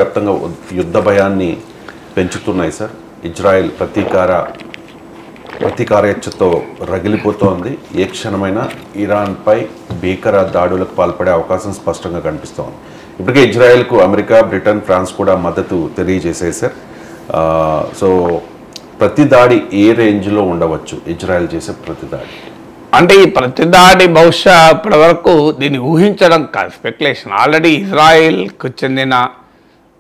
వ్యాప్తంగా యుద్ధ భయాన్ని పెంచుతున్నాయి సార్. ఇజ్రాయెల్ ప్రతీకారేచ్ఛతో రగిలిపోతోంది. ఏ క్షణమైనా ఇరాన్పై భీకర దాడులకు పాల్పడే అవకాశం స్పష్టంగా కనిపిస్తోంది. ఇప్పటికే ఇజ్రాయెల్కు అమెరికా, బ్రిటన్, ఫ్రాన్స్ కూడా మద్దతు తెలియజేశాయి సార్. సో ప్రతి దాడి ఏ రేంజ్లో ఉండవచ్చు? ఇజ్రాయెల్ చేసే ప్రతి దాడి అంటే ఈ ప్రతిదాడి బహుశా ఇప్పటి వరకు దీన్ని ఊహించడం కాదు, స్పెక్యులేషన్. ఆల్రెడీ ఇజ్రాయెల్కు చెందిన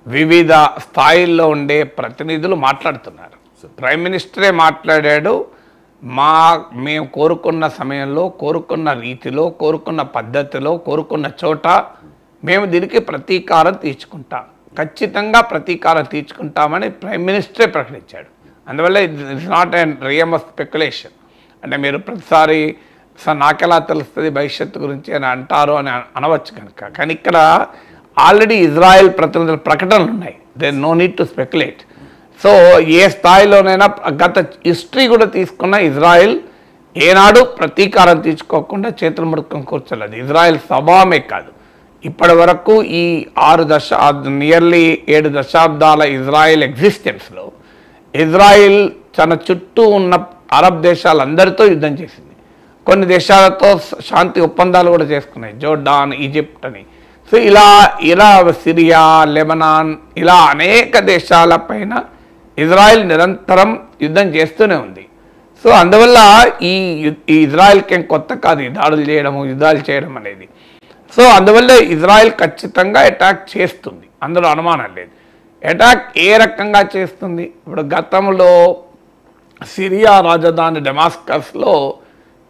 వివిధ స్థాయిల్లో ఉండే ప్రతినిధులు మాట్లాడుతున్నారు. ప్రైమ్ మినిస్టరే మాట్లాడాడు. మేము కోరుకున్న సమయంలో, కోరుకున్న రీతిలో, కోరుకున్న పద్ధతిలో, కోరుకున్న చోట మేము దీనికి ప్రతీకారం తీర్చుకుంటాం, ఖచ్చితంగా ప్రతీకారం తీర్చుకుంటామని ప్రైమ్ మినిస్టరే ప్రకటించాడు. అందువల్ల it's not and realm of speculation. అంటే మీరు ప్రతిసారి నాకెలా తెలుస్తుంది భవిష్యత్తు గురించి అని అంటారు అని అనవచ్చు కనుక. కానీ ఇక్కడ ఆల్రెడీ ఇజ్రాయెల్ ప్రతినిధుల ప్రకటనలు ఉన్నాయి. They no need to speculate. So ఏ స్థాయిలోనైనా గత హిస్టరీ కూడా తీసుకున్న ఇజ్రాయెల్ ఏనాడు ప్రతీకారం తీర్చుకోకుండా చేతులు ముడుకొని కూర్చోలేదు. ఇజ్రాయెల్ స్వభావమే కాదు, ఇప్పటి వరకు ఈ నియర్లీ 7 దశాబ్దాల ఇజ్రాయెల్ ఎగ్జిస్టెన్స్లో ఇజ్రాయెల్ తన చుట్టూ ఉన్న అరబ్ దేశాలందరితో యుద్ధం చేసింది. కొన్ని దేశాలతో శాంతి ఒప్పందాలు కూడా చేసుకున్నాయి, జోర్డాన్, ఈజిప్ట్ అని. సో ఇలా సిరియా, లెబనాన్, ఇలా అనేక దేశాలపైన ఇజ్రాయెల్ నిరంతరం యుద్ధం చేస్తూనే ఉంది. సో అందువల్ల ఈ ఇజ్రాయెల్కి ఏం కొత్త కాదు ఈ దాడులు చేయడము, యుద్ధాలు చేయడం అనేది. సో అందువల్ల ఇజ్రాయెల్ ఖచ్చితంగా అటాక్ చేస్తుంది, అందులో అనుమానం లేదు. అటాక్ ఏ రకంగా చేస్తుంది? ఇప్పుడు గతంలో సిరియా రాజధాని డెమాస్కస్లో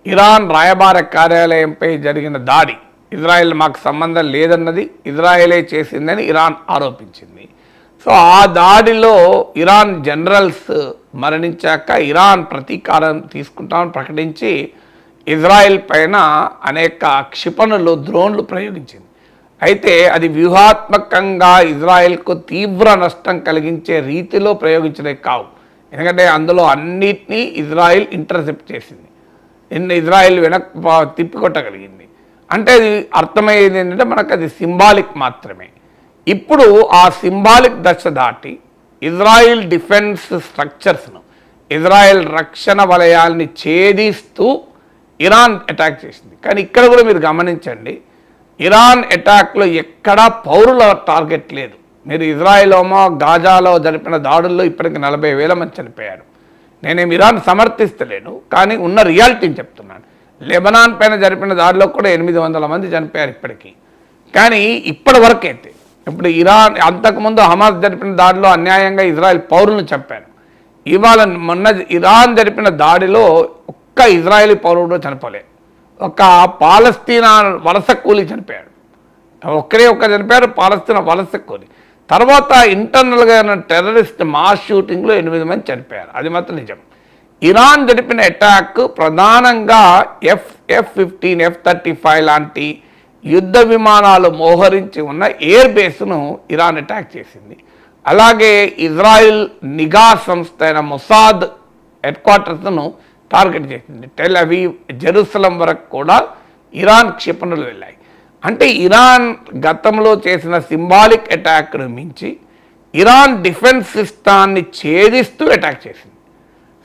ఇరాన్ రాయబార కార్యాలయంపై జరిగిన దాడి ఇజ్రాయెల్ మాకు సంబంధం లేదన్నది ఇజ్రాయెలే చేసిందని ఇరాన్ ఆరోపించింది. సో ఆ దాడిలో ఇరాన్ జనరల్స్ మరణించాక ఇరాన్ ప్రతీకారం తీసుకుంటామని ప్రకటించి ఇజ్రాయెల్ పైన అనేక క్షిపణులు, డ్రోన్లు ప్రయోగించింది. అయితే అది వ్యూహాత్మకంగా ఇజ్రాయెల్కు తీవ్ర నష్టం కలిగించే రీతిలో ప్రయోగించడం కావు. ఎందుకంటే అందులో అన్నిటినీ ఇజ్రాయెల్ ఇంటర్సెప్ట్ చేసింది, ఇజ్రాయెల్ తిప్పికొట్టగలిగింది. అంటే అది అర్థమయ్యేది ఏంటంటే మనకు అది సింబాలిక్ మాత్రమే. ఇప్పుడు ఆ సింబాలిక్ దశ దాటి ఇజ్రాయెల్ డిఫెన్స్ స్ట్రక్చర్స్ను, ఇజ్రాయెల్ రక్షణ వలయాల్ని ఛేదిస్తూ ఇరాన్ అటాక్ చేసింది. కానీ ఇక్కడ కూడా మీరు గమనించండి, ఇరాన్ అటాక్లో ఎక్కడా పౌరుల టార్గెట్ లేదు. మీరు ఇజ్రాయెల్లోమో గాజాలో జరిపిన దాడుల్లో ఇప్పటికి 40,000 మంది చనిపోయారు. నేనేమి ఇరాన్ సమర్థిస్తలేను, కానీ ఉన్న రియాలిటీని చెప్తున్నాను. లెబనాన్ పైన జరిపిన దాడిలో కూడా 800 మంది చనిపోయారు ఇప్పటికీ. కానీ ఇప్పటి వరకైతే ఇప్పుడు ఇరాన్ అంతకుముందు హమాస్ జరిపిన దాడిలో అన్యాయంగా ఇజ్రాయెల్ పౌరులను చంపారు. ఇవాళ మొన్న ఇరాన్ జరిపిన దాడిలో ఒక్క ఇజ్రాయేలీ పౌరుడు చనిపోలేదు, ఒక పాలస్తీనా వలస కూలీ చనిపోయాడు, ఒక్క చనిపోయారు, పాలస్తీనా వలస కూలీ. తర్వాత ఇంటర్నల్గా టెర్రరిస్ట్ మాస్ షూటింగ్లో 8 మంది చనిపోయారు, అది మాత్రం నిజం. ఇరాన్ జరిపిన అటాక్ ప్రధానంగా F-15, F-35 లాంటి యుద్ధ విమానాలు మోహరించి ఉన్న ఎయిర్ బేస్ను ఇరాన్ అటాక్ చేసింది. అలాగే ఇజ్రాయెల్ నిఘా సంస్థ అయిన మొసాద్ హెడ్ క్వార్టర్స్ను టార్గెట్ చేసింది. టెల్ అవీవ్, జెరూసలం వరకు కూడా ఇరాన్ క్షిపణులు వెళ్ళాయి. అంటే ఇరాన్ గతంలో చేసిన సింబాలిక్ అటాక్ను మించి ఇరాన్ డిఫెన్స్ సిస్టాన్ని ఛేదిస్తూ అటాక్ చేసింది.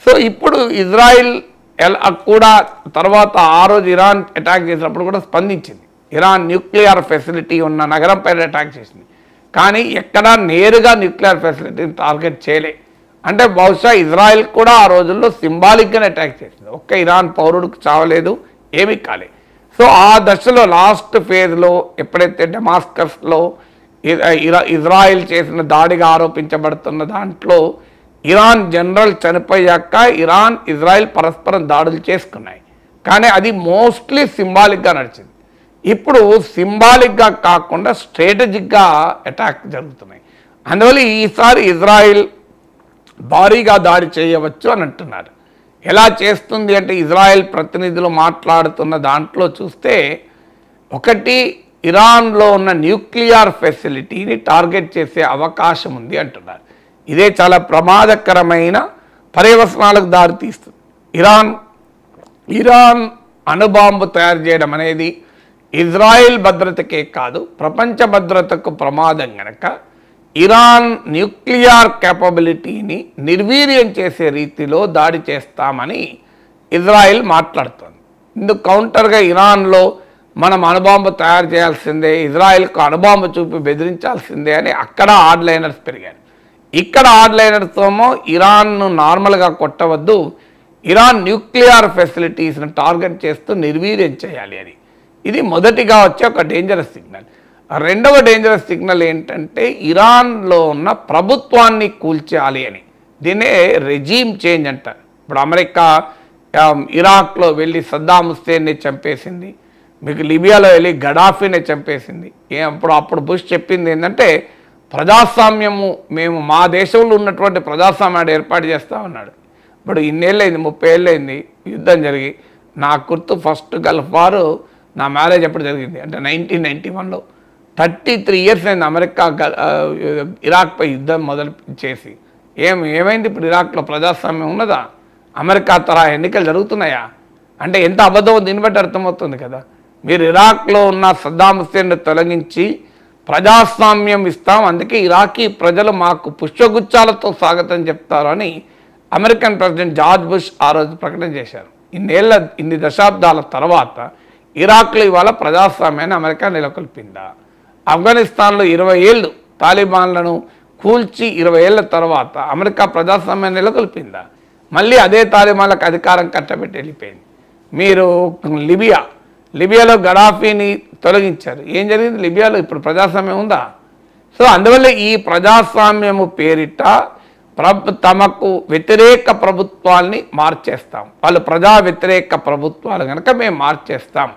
సో ఇప్పుడు ఇజ్రాయెల్ కూడా తర్వాత ఆ రోజు ఇరాన్ అటాక్ చేసినప్పుడు కూడా స్పందించింది. ఇరాన్ న్యూక్లియర్ ఫెసిలిటీ ఉన్న నగరం పైన అటాక్ చేసింది, కానీ ఎక్కడా నేరుగా న్యూక్లియర్ ఫెసిలిటీని టార్గెట్ చేయలే. అంటే బహుశా ఇజ్రాయెల్ కూడా ఆ రోజుల్లో సింబాలిక్గానే అటాక్ చేసింది, ఒక్క ఇరాన్ పౌరుడికి చావలేదు, ఏమీ కాలే. సో ఆ దశలో లాస్ట్ ఫేజ్లో ఎప్పుడైతే డెమాస్కస్లో ఇజ్రాయెల్ చేసిన దాడిగా ఆరోపించబడుతున్న దాంట్లో ఇరాన్ జనరల్ చనిపోయాక ఇరాన్, ఇజ్రాయెల్ పరస్పరం దాడులు చేసుకున్నాయి, కానీ అది మోస్ట్లీ సింబాలిక్గా నడిచింది. ఇప్పుడు సింబాలిక్గా కాకుండా స్ట్రాటజిక్గా అటాక్ జరుగుతున్నాయి. అందువల్ల ఈసారి ఇజ్రాయెల్ భారీగా దాడి చేయవచ్చు అని అంటున్నారు. ఎలా చేస్తుంది అంటే ఇజ్రాయెల్ ప్రతినిధులు మాట్లాడుతున్న దాంట్లో చూస్తే, ఒకటి ఇరాన్లో ఉన్న న్యూక్లియర్ ఫెసిలిటీని టార్గెట్ చేసే అవకాశం ఉంది అంటున్నారు. ఇదే చాలా ప్రమాదకరమైన పర్యవసనాలకు దారితీస్తుంది. ఇరాన్ అణుబాంబు తయారు చేయడం అనేది ఇజ్రాయెల్ భద్రతకే కాదు ప్రపంచ భద్రతకు ప్రమాదం గనక ఇరాన్ న్యూక్లియర్ కేపబిలిటీని నిర్వీర్యం చేసే రీతిలో దాడి చేస్తామని ఇజ్రాయెల్ మాట్లాడుతోంది. ఇందుకు కౌంటర్గా ఇరాన్లో మనం అణుబాంబు తయారు చేయాల్సిందే, ఇజ్రాయెల్కు అణుబాంబు చూపి బెదిరించాల్సిందే అని అక్కడ హార్డ్లైనర్స్ పెరిగారు. ఇక్కడ హార్డ్లైనర్స్తోమో ఇరాన్ను నార్మల్గా కొట్టవద్దు, ఇరాన్ న్యూక్లియర్ ఫెసిలిటీస్ను టార్గెట్ చేస్తూ నిర్వీర్యం చేయాలి అని. ఇది మొదటిగా వచ్చే ఒక డేంజరస్ సిగ్నల్. రెండవ డేంజరస్ సిగ్నల్ ఏంటంటే ఇరాన్లో ఉన్న ప్రభుత్వాన్ని కూల్చేయాలి అని. దీన్నే రెజీమ్ చేంజ్ అంటారు. ఇప్పుడు అమెరికా ఇరాక్లో వెళ్ళి సద్దాం హుస్సేన్ని చంపేసింది, మీకు లిబియాలో వెళ్ళి గడాఫీని చంపేసింది. అప్పుడు బుష్ చెప్పింది ఏంటంటే ప్రజాస్వామ్యము మేము మా దేశంలో ఉన్నటువంటి ప్రజాస్వామ్యాన్ని ఏర్పాటు చేస్తా ఉన్నాడు. ఇప్పుడు ఇన్నేళ్ళైంది, 30 ఏళ్ళైంది యుద్ధం జరిగి. నా గుర్తు ఫస్ట్ గల్ఫ్ వారు నా మ్యారేజ్ ఎప్పుడు జరిగింది అంటే 1991లో. 33 ఇయర్స్ అయింది అమెరికా ఇరాక్పై యుద్ధం మొదలు చేసి. ఏమైంది ఇప్పుడు ఇరాక్లో ప్రజాస్వామ్యం ఉన్నదా? అమెరికా తరహా ఎన్నికలు జరుగుతున్నాయా? అంటే ఎంత అబద్ధం దీన్ని బట్టి అర్థమవుతుంది కదా. మీరు ఇరాక్లో ఉన్న సద్దాం హుస్సేన్ను తొలగించి ప్రజాస్వామ్యం ఇస్తాం, అందుకే ఇరాకీ ప్రజలు మాకు పుష్పగుచ్చాలతో స్వాగతం చెప్తారు అని అమెరికన్ ప్రెసిడెంట్ జార్జ్ బుష్ ఆ రోజు ప్రకటన చేశారు. ఇన్ని దశాబ్దాల తర్వాత ఇరాక్లో ఇవాళ ప్రజాస్వామ్యాన్ని అమెరికా నెలకొల్పిందా? ఆఫ్ఘనిస్తాన్లో 20 ఏళ్ళు తాలిబాన్లను కూల్చి 20 ఏళ్ల తర్వాత అమెరికా ప్రజాస్వామ్యాన్ని నెలకొల్పిందా? మళ్ళీ అదే తాలిబాన్లకు అధికారం కట్టబెట్టి వెళ్ళిపోయింది. మీరు లిబియాలో గడాఫీని తొలగించారు, ఏం జరిగింది? లిబియాలో ఇప్పుడు ప్రజాస్వామ్యం ఉందా? సో అందువల్ల ఈ ప్రజాస్వామ్యము పేరిట తమకు వ్యతిరేక ప్రభుత్వాల్ని మార్చేస్తాం, వాళ్ళు ప్రజా వ్యతిరేక ప్రభుత్వాలు కనుక మేము మార్చేస్తాం.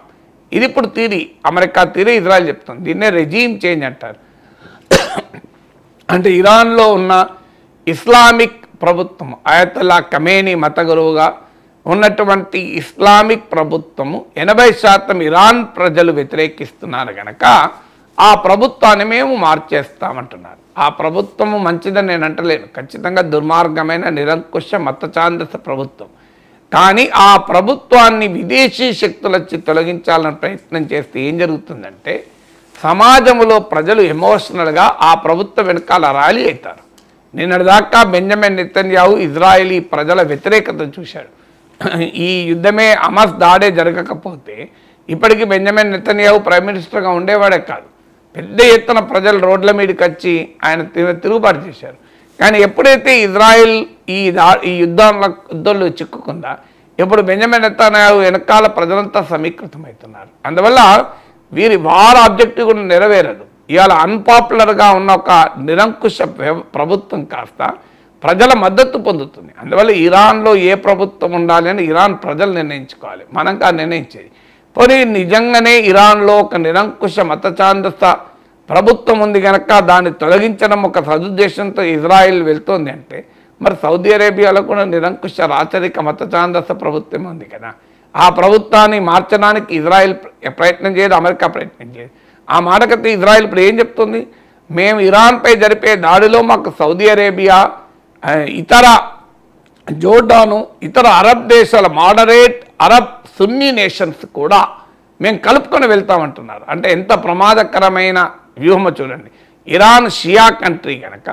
ఇది ఇప్పుడు థియరీ, అమెరికా థియరీ, ఇజ్రాయెల్ చెప్తుంది. దీన్నే రెజీమ్ చేంజ్ అంటారు. అంటే ఇరాన్లో ఉన్న ఇస్లామిక్ ప్రభుత్వం, అయతుల్లా ఖమేనీ మత గురువుగా ఉన్నటువంటి ఇస్లామిక్ ప్రభుత్వము 80% ఇరాన్ ప్రజలు వ్యతిరేకిస్తున్నారు కనుక ఆ ప్రభుత్వాన్ని మేము మార్చేస్తామంటున్నారు. ఆ ప్రభుత్వము మంచిదని నేను అంటలేను, ఖచ్చితంగా దుర్మార్గమైన నిరంకుశ మతఛాందస ప్రభుత్వం. కానీ ఆ ప్రభుత్వాన్ని విదేశీ శక్తులు వచ్చి తొలగించాలని ప్రయత్నం చేస్తే ఏం జరుగుతుందంటే సమాజంలో ప్రజలు ఎమోషనల్గా ఆ ప్రభుత్వం వెనకాల ర్యాలీ అవుతారు. నిన్నటిదాకా బెంజమిన్ నెతన్యాహు ఇజ్రాయేలీ ప్రజల వ్యతిరేకతను చూశాడు. ఈ యుద్ధమే హమాస్ దాడే జరగకపోతే ఇప్పటికీ బెంజమిన్ నెతన్యాహు ప్రైమ్ మినిస్టర్గా ఉండేవాడే కాదు. పెద్ద ఎత్తున ప్రజలు రోడ్ల మీదకి వచ్చి ఆయన తిరుగుబాటు చేశారు. కానీ ఎప్పుడైతే ఇజ్రాయెల్ ఈ యుద్ధంలో చిక్కుకుందా, ఇప్పుడు బెంజమిన్ నెతన్యాహు వెనకాల ప్రజలంతా సమీకృతమవుతున్నారు. అందువల్ల వీరి వార్ ఆబ్జెక్టివ్ కూడా నెరవేరదు. ఇవాళ అన్పాపులర్గా ఉన్న ఒక నిరంకుశ ప్రభుత్వం కాస్త ప్రజల మద్దతు పొందుతుంది. అందువల్ల ఇరాన్లో ఏ ప్రభుత్వం ఉండాలి అని ఇరాన్ ప్రజలు నిర్ణయించుకోవాలి, మనం కాదు నిర్ణయించేది. పోనీ నిజంగానే ఇరాన్లో ఒక నిరంకుశ మతఛాందస ప్రభుత్వం ఉంది కనుక దాన్ని తొలగించడం ఒక సదుద్దేశంతో ఇజ్రాయెల్ వెళ్తోంది అంటే మరి సౌదీ అరేబియాలో కూడా నిరంకుశ రాచరిక మతఛాందస ప్రభుత్వం ఉంది కదా. ఆ ప్రభుత్వాన్ని మార్చడానికి ఇజ్రాయెల్ ప్రయత్నం చేయదు, అమెరికా ప్రయత్నం చేయదు. ఆ మాటకైతే ఇజ్రాయెల్ ఇప్పుడు ఏం చెప్తుంది, మేము ఇరాన్పై జరిపే దాడిలో మాకు సౌదీ అరేబియా, ఇతర జోర్డాను, ఇతర అరబ్ దేశాల మోడరేట్ అరబ్ సున్నీ నేషన్స్ కూడా మేము కలుపుకొని వెళ్తామంటున్నారు. అంటే ఎంత ప్రమాదకరమైన వ్యూహమో చూడండి. ఇరాన్ షియా కంట్రీ కనుక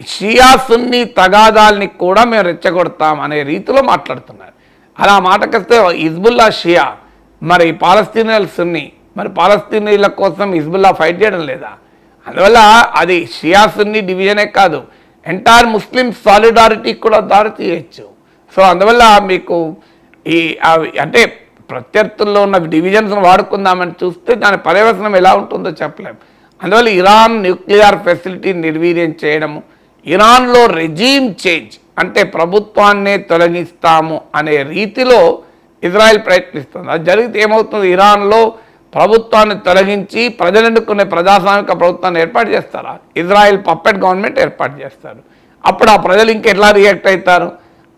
షియా సున్నీ తగాదాల్ని కూడా మేము రెచ్చగొడతాం అనే రీతిలో మాట్లాడుతున్నారు. అలా మాటకొస్తే హిజ్బుల్లా షియా, మరి పాలస్తీనియల్ సున్నీ, మరి పాలస్తీనీల కోసం హిజ్బుల్లా ఫైట్ చేయడం లేదా? అందువల్ల అది షియా సున్నీ డివిజనే కాదు, ఎంటైర్ ముస్లిం సాలిడారిటీకి కూడా దారి తీయచ్చు. సో అందువల్ల మీకు అంటే ప్రత్యర్థుల్లో ఉన్న డివిజన్స్ను వాడుకుందామని చూస్తే దాని పర్యవసనం ఎలా ఉంటుందో చెప్పలేము. అందువల్ల ఇరాన్ న్యూక్లియర్ ఫెసిలిటీని నిర్వీర్యం చేయడము, ఇరాన్లో రెజీమ్ చేంజ్ అంటే ప్రభుత్వాన్నే తొలగిస్తాము అనే రీతిలో ఇజ్రాయెల్ ప్రయత్నిస్తుంది. అది జరిగితే ఏమవుతుంది, ఇరాన్లో ప్రభుత్వాన్ని తొలగించి ప్రజలు ఎన్నుకునే ప్రజాస్వామిక ప్రభుత్వాన్ని ఏర్పాటు చేస్తారా? ఇజ్రాయెల్ పప్పెట్ గవర్నమెంట్ ఏర్పాటు చేస్తారు. అప్పుడు ఆ ప్రజలు ఇంకెట్లా రియాక్ట్ అవుతారు?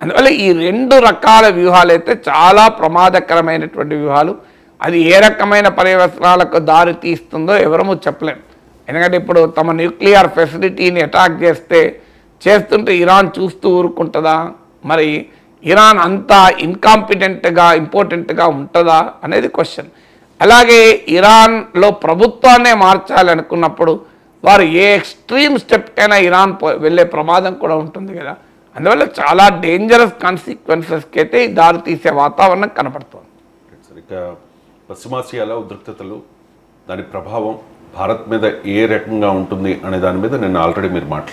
అందువల్ల ఈ 2 రకాల వ్యూహాలు అయితే చాలా ప్రమాదకరమైనటువంటి వ్యూహాలు. అది ఏ రకమైన పర్యవసనాలకు దారి తీస్తుందో ఎవరమూ చెప్పలేం. ఎందుకంటే ఇప్పుడు తమ న్యూక్లియర్ ఫెసిలిటీని అటాక్ చేస్తుంటే ఇరాన్ చూస్తూ ఊరుకుంటుందా? మరి ఇరాన్ అంత ఇన్కాంపిటెంట్గా ఇంపార్టెంట్గా ఉంటుందా అనేది క్వశ్చన్. అలాగే ఇరాన్లో ప్రభుత్వాన్నే మార్చాలి అనుకున్నప్పుడు వారు ఏ ఎక్స్ట్రీమ్ స్టెప్కైనా ఇరాన్ వెళ్ళే ప్రమాదం కూడా ఉంటుంది కదా. అందువల్ల చాలా డేంజరస్ కాన్సిక్వెన్సెస్కి అయితే దారి తీసే వాతావరణం కనపడుతుంది. ఇక పశ్చిమాసియాలో ఉద్రిక్తతలు, దాని ప్రభావం భారత్ మీద ఏ రకంగా ఉంటుంది అనే దాని మీద నేను ఆల్రెడీ మీరు మాట్లాడారు.